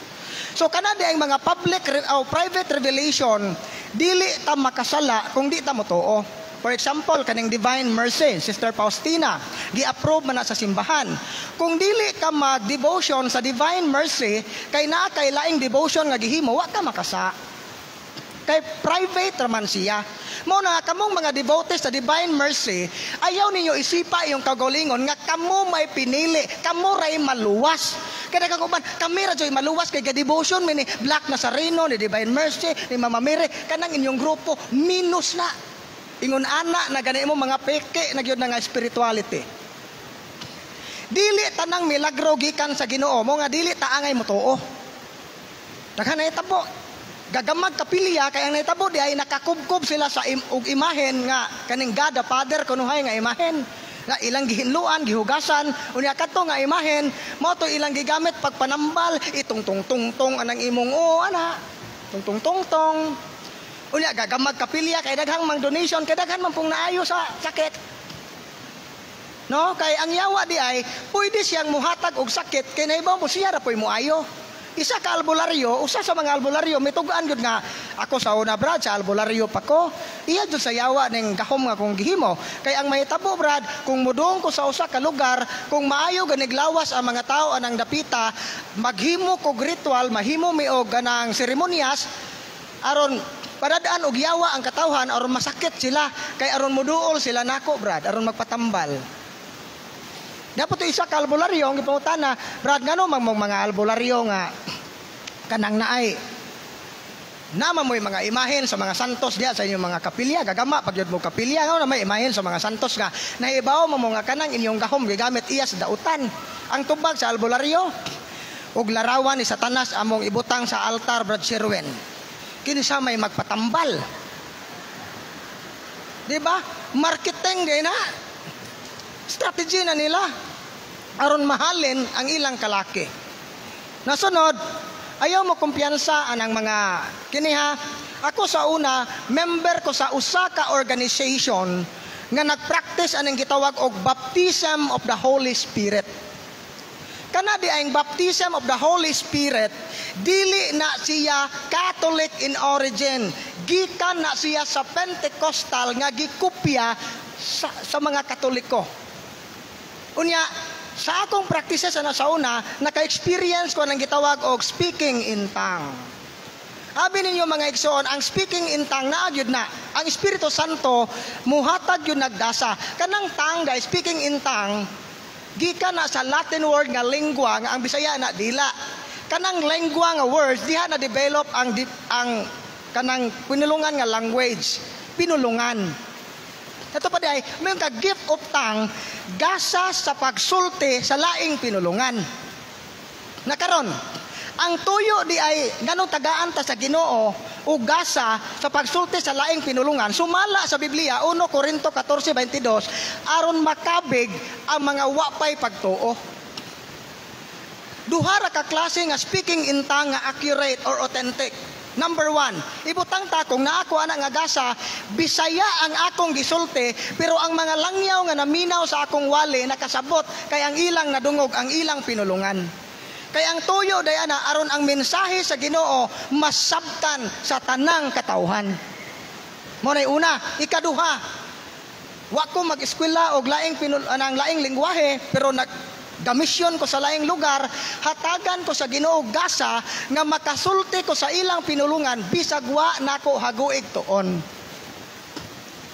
So kana di ang mga public o private revelation, dili ta makasala kung di ta motuo. For example, kaning Divine Mercy, Sister Faustina, gi-approve man na sa simbahan. Kung dili ka mag-devotion sa Divine Mercy, kay naa kay laing devotion nga gihimo, wa ka makasa. Kay private raman siya. Mo na kamong mga devotees sa Divine Mercy, ayaw ninyo isipa yung kagalingon nga kamo may pinili, kamo ray maluwas. Kaya kaguban, kami ra joy maluwas kay devotion ni Black Nazareno, ni Divine Mercy, ni Mama Mary, kanang inyong grupo minus na. Ingon ana na gani mo mga peke na gyud nga spirituality. Dili tanang milagro gikan sa Ginoo mo nga dili ta angay motuo. Daghan na itabo. Gagamag kapilya kay ang naitabo di ay nakakubkob sila sa imahen nga kaning God the Father kunuhay nga imahen. Na ilang gihinluan, gihugasan, unya kadto nga imahen, mo to ilang gigamit pagpanambal, itong tong anang imong ana. Tong. Unya gagamag kapilya kay daghang mang donation kay daghan man pong naayo sa sakit. No, kay ang yawa di ay pwede siyang muhatag og sakit kay nahibaw mo siya ra poy moayo. Isa ka albularyo, usa sa mga albularyo mitugaan gyud nga ako sa una brad sa albularyo pa ko. Iya jud sa yawa ning gahom nga kung gihimo. Kay ang mahitabo brad kung mudong ko sa usa ka lugar, kung maayo ganig lawas ang mga tao anang dapita, maghimo kog ritual, mahimo mi og ganang seremonyas aron padadaan og yawa ang katawhan aron masakit sila kay aron moduol sila nako brad aron magpatambal. Dapat isa ka albularyo ang gipangutana, brad ngano mang mga albularyo nga kanang naay nama mo'y mga imahen sa mga santos diya sa inyong mga kapilya, gagama pag yun mo kapilya nga na may imahen sa mga santos nga naibaw mo mga kanang inyong gahom gigamit iya sa dautan. Ang tubag sa albularyo ug larawan ni Satanas among ibutang sa altar brad Sherwin. Kinsa may magpatambal. Di ba? Marketing din na. Strategy na nila. Aron mahalin ang ilang kalaki. Nasunod, ayaw mo kumpiyansa anang mga kiniha. Ako sa una, member ko sa usa ka organization nga nagpractice anang gitawag og baptism of the Holy Spirit. Kana di ang baptism of the Holy Spirit, dili na siya Catholic in origin. Gikan na siya sa Pentecostal nga gikopya sa mga Katoliko. Unya, sa akong practices na sa una, naka-experience ko ng gitawag og speaking in tongue. Abi ninyo mga igsoon, ang speaking in tongue na gyud na. Ang Espiritu Santo muhatag yun nagdasa. Kanang tongue guys, speaking in tongue, gikan na sa Latin word nga lingua nga ang Bisaya na dila. Kanang lingua nga words diha na develop ang kanang pinulungan nga language, pinulungan. Ito pa day, may ka gift of tongue gasa sa pagsulti sa laing pinulungan. Nakaron, ang tuyo di ay nganong tagaan ta sa Ginoo o gasa sa pagsulti sa laing pinulungan. Sumala sa Biblia 1 Corinto 14:22 aron makabig ang mga wapay pagtuo. Duha ra ka klase nga speaking in tongue nga accurate or authentic. Number 1, ibutang ta kung naako ana nga gasa, Bisaya ang akong gisulti, pero ang mga langyaw nga naminaw sa akong wali nakasabot kay ang ilang nadungog ang ilang pinulungan. Kay ang tuyo dayana aron ang mensahe sa Ginoo masabtan sa tanang katawhan. Mo nay una, ikaduha. Wa ko mag-eskwela og laing lengguwahe pero gamisyon ko sa laing lugar, hatagan ko sa Ginoo gasa nga makasulti ko sa ilang pinulungan bisag wa nako haguig tuon.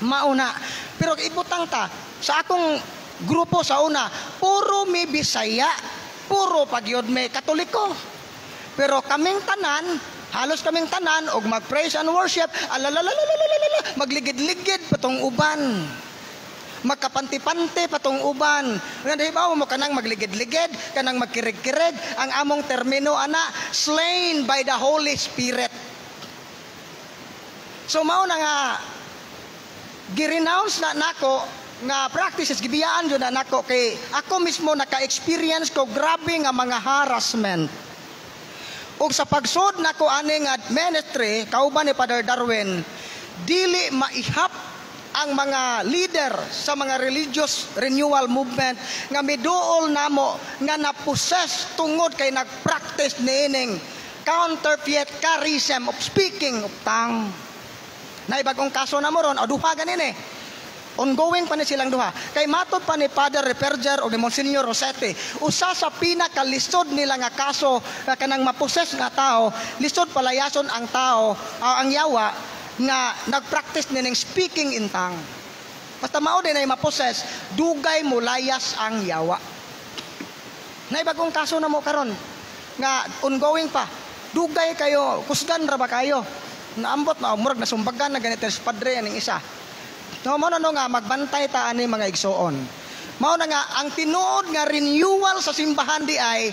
Mauna, pero ibutang ta sa akong grupo sa una, puro mi Bisaya, puro pagyod may Katoliko. Pero kaming tanan, halos kaming tanan og mag-praise and worship, magligid-ligid patong uban. Magkapanti-panti patong uban. Nga diba mo kanang magligid-ligid, kanang magkirig-kirig, ang among termino ana, slain by the Holy Spirit. So mao na nga gi-renounce na nako nga practices gibiyaan jud na nako kay ako mismo naka-experience ko grabe nga mga harassment. Ug sa pagsud nako ani nga ministry kauban ni Father Darwin, dili maihap ang mga leader sa mga religious renewal movement nga miduol namo nga na-possess tungod kay nagpractice niining counterfeit charism of speaking of tongue. Na ibagong kaso na mo ron, o duha ganin eh. Ongoing pa ni silang duha. Kay matod pa ni Father Reperger o ni Monsignor Rosete, usa sa pinakalisod nila nga kaso na kanang maposes nga tao, lisod palayason ang tao, ang yawa, nga nagpractice nining speaking in tongue. Basta mao din ay maposes, dugay mulayas ang yawa. Na ibagong kaso na mo karon nga ongoing pa. Dugay kayo, kusgan ra ba kayo? Naambot na murag na sumbagan na ganito sa padre aning isa. No mo na no nga magbantay ta ani mga igsoon. Mao na nga ang tinuod nga renewal sa simbahan di ay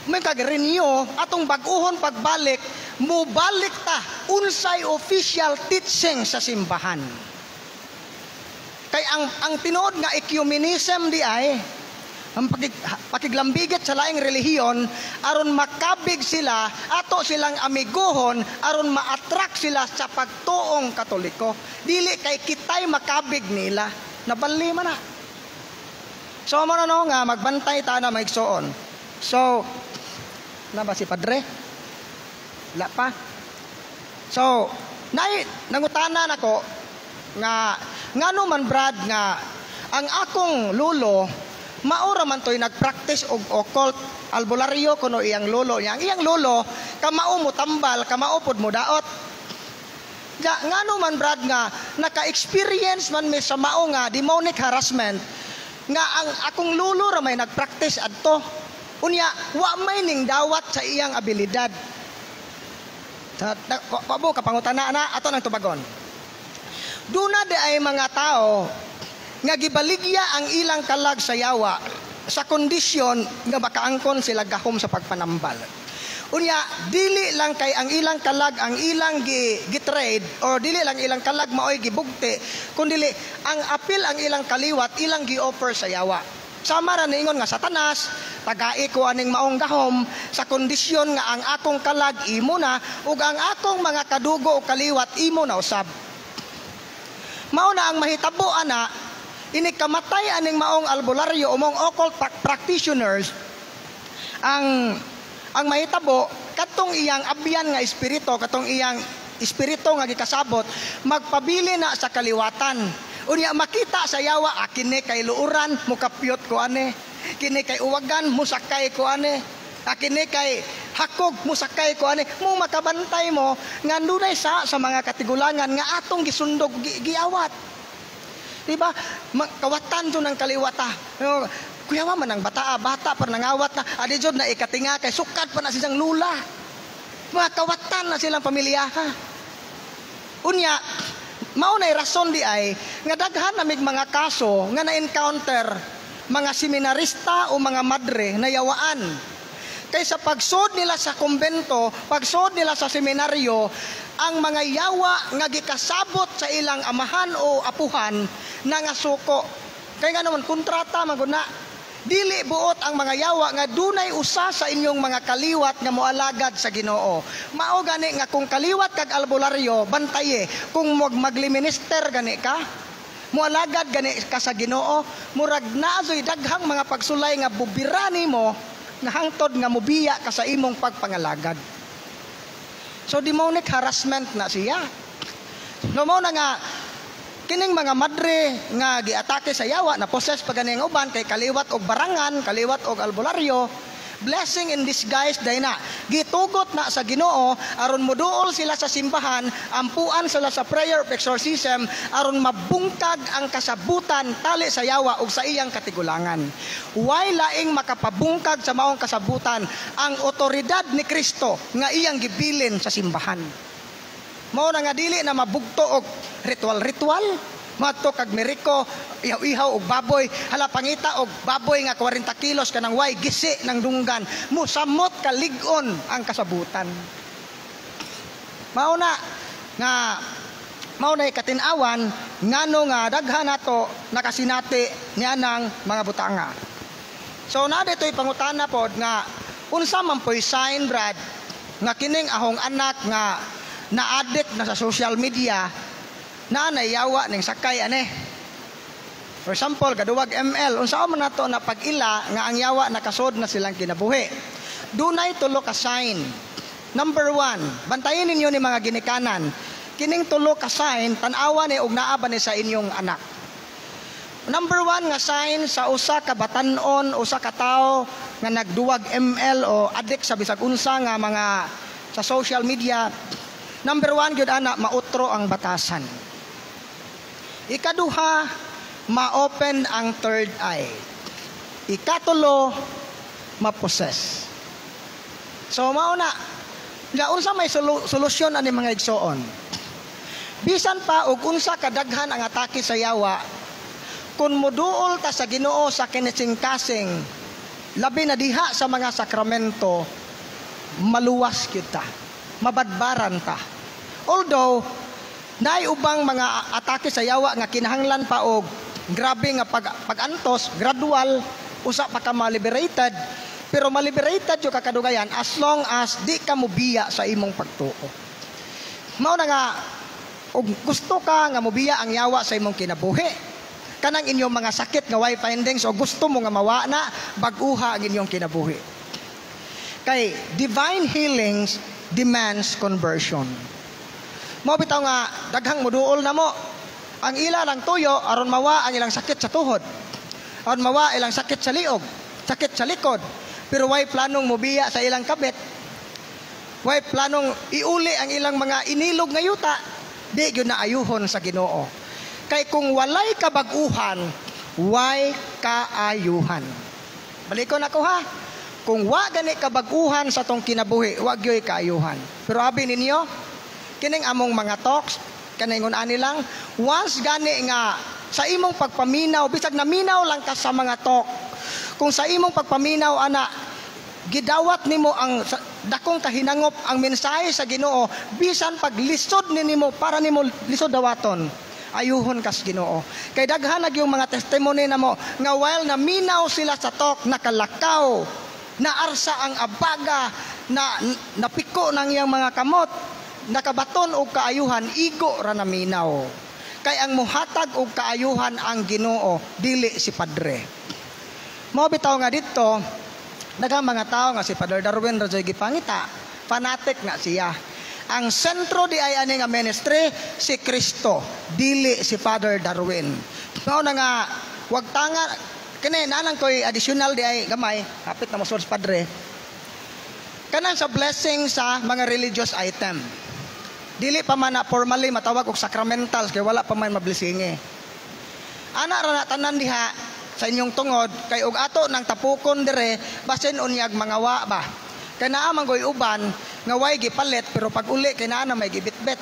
may kag-renew atong bag-uhon pagbalik, mubalik ta unsay official teaching sa simbahan. Kay ang tinuod nga ecumenism di ay ang pakiglambigit sa laing relihiyon aron makabig sila, ato silang amiguhon aron ma-attract sila sa pagtuong Katoliko. Dili kay kitay makabig nila, nabali man na. So mo na no nga magbantay ta na maigsoon. So na ba si Padre? Wala pa. So nangutanan ako nga ngano man Brad nga ang akong lolo maura man to'y nagpractice og occult albularyo kuno iyang lolo niya. Ang iyang lolo kamao mo tambal, kamao pod mo daot. Ja ngano man Brad nga naka-experience man mi sa mao nga demonic harassment nga ang akong lolo ra may nagpractice adto. Unya wa may ning dawat sa iyang abilidad. Pabo kapangutana na ato nang tubagon. Duna de ay mga tao nga gibaligya ang ilang kalag sa yawa sa kondisyon nga makaangkon sila gahom sa pagpanambal. Unya dili lang kay ang ilang kalag ang ilang gitrade or dili lang ilang kalag maoy gibugti kundi ang apil ang ilang kaliwat ilang gi-offer sa yawa. Sama ra niingon nga Satanas, tagai ko aning maong gahom sa kondisyon nga ang akong kalag imo na ug ang akong mga kadugo o kaliwat imo na usab. Mao na ang mahitabo ana ini kamatay aning maong albularyo o maong occult practitioners ang mahitabo katong iyang abyan nga espiritu, katong iyang espiritu nga gikasabot magpabili na sa kaliwatan. Unya makita sa yawa kini kay luuran mukapyot ko ane, kini kay uwagan musakay ko ane, kini kay hakog musakay ko ane, mo makabantay mo nga dunay sa mga katigulangan nga atong gisundog giawat. Diba? Kawatan to ng kaliwata. Kuyawa man ang bata pa nangawat na. Adi jod na ikatinga kay sukat pa na silang lula. Mga kawatan na silang pamilya. Unya, maunay rason di ay nga daghan na mig mga kaso nga na-encounter mga seminarista o mga madre na yawaan. Kay sa pagsud nila sa kumbento, pagsud nila sa seminaryo, ang mga yawa nga gikasabot sa ilang amahan o apuhan na nga suko. Kaya nga naman kontrata maguna. Dili buot ang mga yawa nga dunay usa sa inyong mga kaliwat nga moalagad sa Ginoo. Mao gani nga kung kaliwat kag albularyo bantaye, kung magliminister gani ka, moalagad gani ka sa Ginoo, murag naazoy daghang mga pagsulay nga bubirani mo nga hangtod nga mobiya ka sa imong pagpangalagad. So demonic harassment na siya. No mo na nga kining mga madre nga giatake sa yawa na possess pa ganing uban kay kaliwat og barangan, kaliwat og albularyo, blessing in disguise day na. Gitugot na sa Ginoo aron moduol sila sa simbahan, ampuan sila sa prayer of exorcism aron mabungkag ang kasabutan tali sa yawa ug sa iyang katigulangan. Way laing makapabungkag sa maong kasabutan ang otoridad ni Kristo nga iyang gibilin sa simbahan. Mao na nga dili na mabugto og ritual madto kag meriko ihaw og baboy, hala pangita og baboy nga 40 kilos kanang way gisi ng dunggan, musamot kalig-on ang kasabutan. Mao na katin-awan ngano nga daghan nato nakasinati nianang mga butanga. So na dito'y pangutana pod nga unsa man po'y sign Brad nga kining ahong anak nga na-addict na sa social media na nayawa ning sakay ane. For example, kaduwag ML, unsa man nato na pag-ila nga ang yawa nakasod na silang kinabuhi. Dunay tulo ka sign Number 1, bantayin ninyo ni mga ginikanan. Kining tulo ka sign, tan-awa ni og naa ba ni sa inyong anak. Number 1 nga sign sa usa ka batan-on, usa ka tawo nga nagduwag ML o addict sa bisag unsa nga mga sa social media. Number 1 gyud ana, mautro ang batasan. Ikaduha, ma-open ang third eye. Ikatulo, ma-possess. So mao na, unsa may solusyon ani mga igsoon. Bisan pa og unsa kadaghan ang atake sa yawa, kun moduol ta sa Ginoo sa kinising-kasing, labi na diha sa mga sakramento, maluwas kita, mabadbaran ta. Although naay ubang mga atake sa yawa nga kinahanglan pa og grabe nga pag-antos, gradual, usa pa ka ma-liberated, pero ma-liberated yung kakadugayan as long as di ka mubiya sa imong pagtuo. Mao na nga, og gusto ka nga mubiya ang yawa sa imong kinabuhi, kanang inyong mga sakit nga way findings o gusto mo nga mawa na, baguha ang inyong kinabuhi. Kay divine healings demands conversion. Mao bitaw nga daghang moduol na mo. Ang ila lang tuyo aron mawa ang ilang sakit sa tuhod. Aron mawa ilang sakit sa liog, sakit sa likod. Pero way planong mobiya sa ilang kabit. Way planong iuli ang ilang mga inilog nga yuta. Di gyud na ayuhon sa Ginoo. Kay kung walay kabaguhan, way kaayuhan. Balikon ako ha. Kung wa gani kabaguhan sa tong kinabuhi, wa gyoy kaayuhan. Pero abi ninyo, kining among mga talks, kaningon ani lang, once gani nga sa imong pagpaminaw, bisag naminaw lang ka sa mga talk, kung sa imong pagpaminaw ana, gidawat nimo ang dakong kahinangop ang mensahe sa Ginoo, bisan paglisod nimo para nimo lisod dawaton, ayuhon kas Ginoo. Kay daghan yung mga testimony namo nga while naminaw sila sa talk, nakalakaw, naarsa ang abaga, napiko ng iyang mga kamot, nakabaton og kaayuhan, igo ra naminaw. Kay ang muhatag og kaayuhan ang Ginoo, dili si Padre. Mao bitaw nga dito, daghang mga tao nga si Father Darwin Rajoy gipangita, fanatic nga siya. Ang sentro di ay ani nga ministry si Kristo, dili si Father Darwin. Mao na nga wag tanga kani nanang koy additional di ay gamay, kapit na mo source Padre. Kanang sa blessing sa mga religious item. Dili pa man na formally matawag og sacramentals kay wala pa man mablessinge. Ana ra na tanan diha sa inyong tungod kay og ato nang tapukon dire basin unyag mga wa ba. Kay naa man goy uban nga way gipalit pero pag uli kay naa na may gibitbit.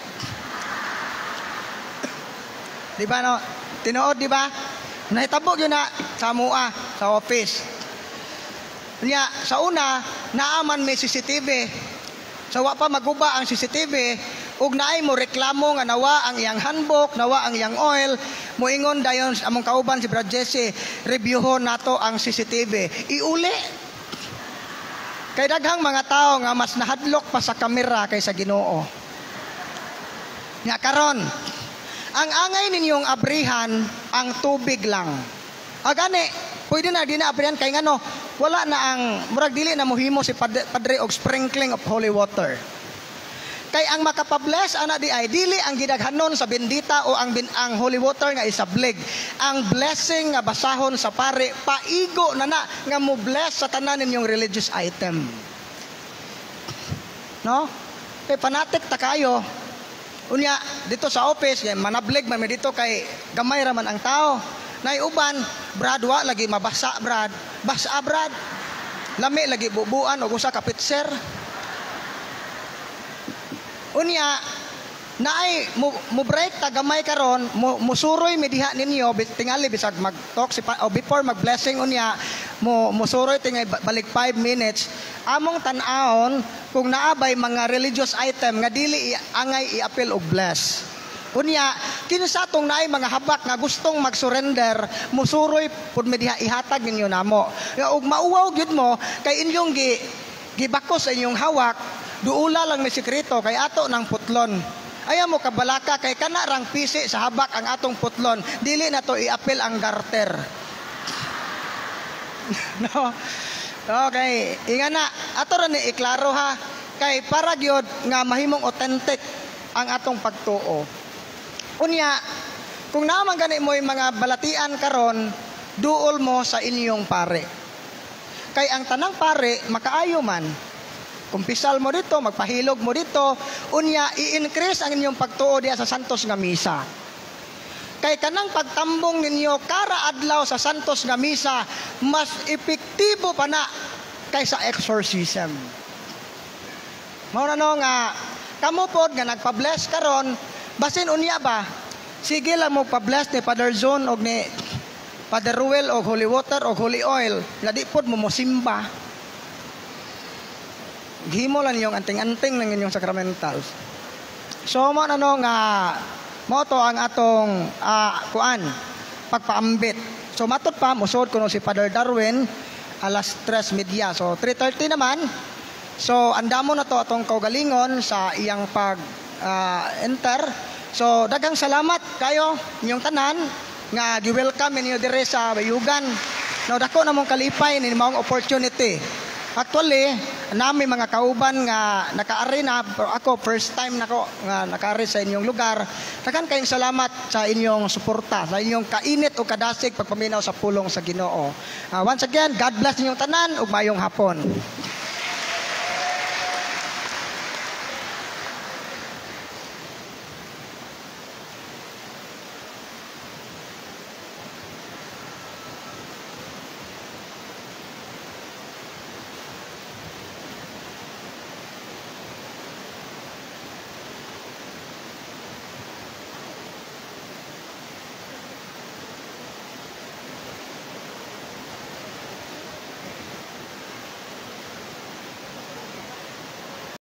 Di ba no? Tinuod di ba? Nahitabo gyud na sa mua sa office. Nya sa una naaman may CCTV. Sa wa pa maguba ang CCTV, ug naay mo reklamo nga nawa ang iyang handbook, nawa ang iyang oil, moingon dayon among kauban si Brad Jesse, reviewhon nato ang CCTV. Iuli. Kay daghang mga tao nga mas nahadlok pa sa kamera kaysa Ginoo. Nya karon, ang angay ninyong abrihan ang tubig lang. Agani, pwede na di na abrihan kay ngano, wala na ang murag dili na mohimo si Padre og sprinkling of holy water. Kay ang makapabless ana di ay dili ang gidaghanon sa bendita o ang holy water nga isablig. Ang blessing nga basahon sa pare paigo na nga mo bless sa tanan ninyong religious item. No? Kay fanatic ta kayo. Unya dito sa office manablig man dito kay gamay ra man ang tao. Nay uban, brad wa lagi mabasa brad. Basa brad. Lami lagi bubuan og usa ka pitser. Unya naay mo break ta gamay karon, musuroy mi diha ninyo tingali bisag mag-talk o before mag-blessing unya musuroy tingay balik 5 minutes among tan-aon kung naabay mga religious item nga dili angay i-appeal og bless. Unya kinsa tong naay mga habak nga gustong mag-surrender, musuroy pud mi diha ihatag ninyo namo. Ug mauwaw gyud mo kay inyong gibakos sa inyong hawak, duula lang may sekreto kay ato ng putlon. Ayaw mo kabalaka kay kana rang pisi sa habak ang atong putlon, dili na to i-appeal ang garter. No. Okay, inga na ato ra ni iklaro ha. kay para gyud nga mahimong authentic ang atong pagtuo. Unya, kung naman gani mo yung mga balatian karon, duol mo sa inyong pare. Kay ang tanang pare makaayo man. Kumpisal mo dito, magpahilog mo dito, unya i-increase ang inyong pagtuo diya sa santos nga misa. Kay kanang pagtambong ninyo kara adlaw sa santos nga misa mas epektibo pa na kaysa exorcism. Mao na no nga kamo pod nga nagpa-bless karon, basin unya ba sige lang mo pa-bless ni Father John og ni Father Ruel og holy water og holy oil, nga di pod mo mosimba. Gihimo lang yung anting-anting ng inyong sacramentals. So mao na no nga mao to ang atong pagpaambit. So matud pa musod kuno si Father Darwin alas 3:30. So 3:30 naman. So andamo na to atong kaugalingon sa iyang pag enter. So daghang salamat kayo inyong tanan nga gi-welcome ninyo dire sa Bayugan. No dako na mong kalipay ni maong opportunity. Actually, nami mga kauban nga nakaari na, pero ako first time nako nga nakaari sa inyong lugar. Daghang kayong salamat sa inyong suporta, sa inyong kainit o kadasig pagpaminaw sa pulong sa Ginoo. Once again, God bless inyong tanan ug mayong hapon.